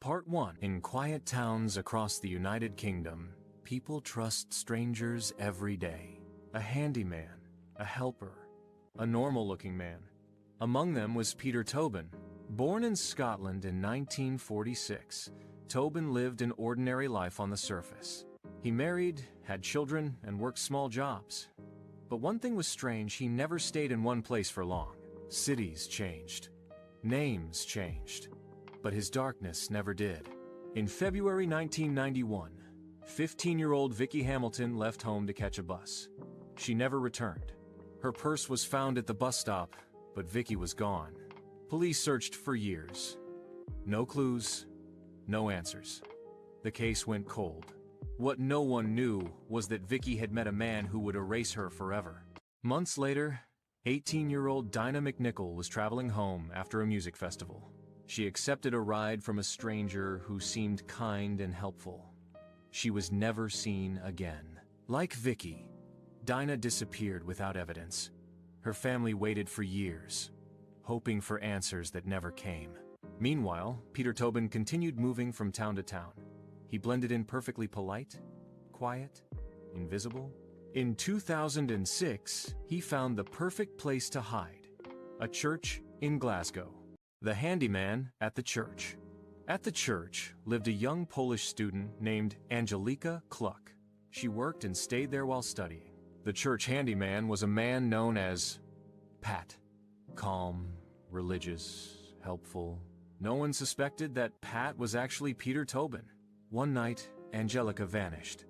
Part 1. In quiet towns across the United Kingdom, people trust strangers every day. A handyman, a helper, a normal-looking man. Among them was Peter Tobin. Born in Scotland in 1946, Tobin lived an ordinary life on the surface. He married, had children, and worked small jobs. But one thing was strange: he never stayed in one place for long. Cities changed. Names changed. But his darkness never did. In February 1991, 15-year-old Vicky Hamilton left home to catch a bus. She never returned. Her purse was found at the bus stop, but Vicky was gone. Police searched for years. No clues, no answers. The case went cold. What no one knew was that Vicky had met a man who would erase her forever. Months later, 18-year-old Dinah McNicol was traveling home after a music festival. She accepted a ride from a stranger who seemed kind and helpful. She was never seen again. Like Vicky, Dinah disappeared without evidence. Her family waited for years, hoping for answers that never came. Meanwhile, Peter Tobin continued moving from town to town. He blended in perfectly polite, quiet, invisible. In 2006, he found the perfect place to hide: a church in Glasgow. The handyman at the church. At the church lived a young Polish student named Angelika Kluk. She worked and stayed there while studying. The church handyman was a man known as Pat. Calm, religious, helpful. No one suspected that Pat was actually Peter Tobin. One night, Angelika vanished.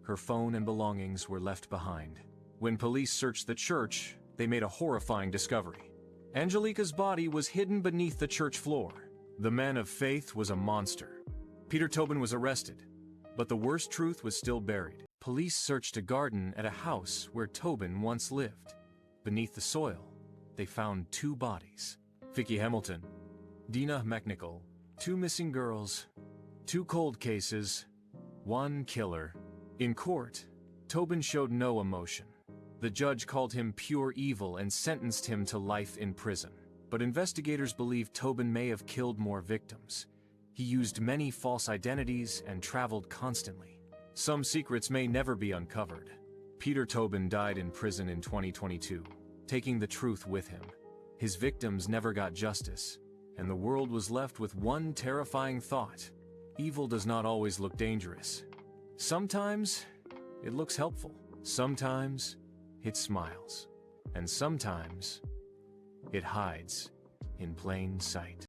Her phone and belongings were left behind. When police searched the church, they made a horrifying discovery. Angelika's body was hidden beneath the church floor. The man of faith was a monster. Peter Tobin was arrested, but the worst truth was still buried. Police searched a garden at a house where Tobin once lived. Beneath the soil, they found 2 bodies. Vicky Hamilton, Dinah McNicol. 2 missing girls, 2 cold cases, 1 killer. In court, Tobin showed no emotion. The judge called him pure evil and sentenced him to life in prison. But investigators believe Tobin may have killed more victims. He used many false identities and traveled constantly. Some secrets may never be uncovered. Peter Tobin died in prison in 2022, taking the truth with him. His victims never got justice, and the world was left with one terrifying thought: evil does not always look dangerous. Sometimes it looks helpful. Sometimes it smiles. And sometimes it hides in plain sight.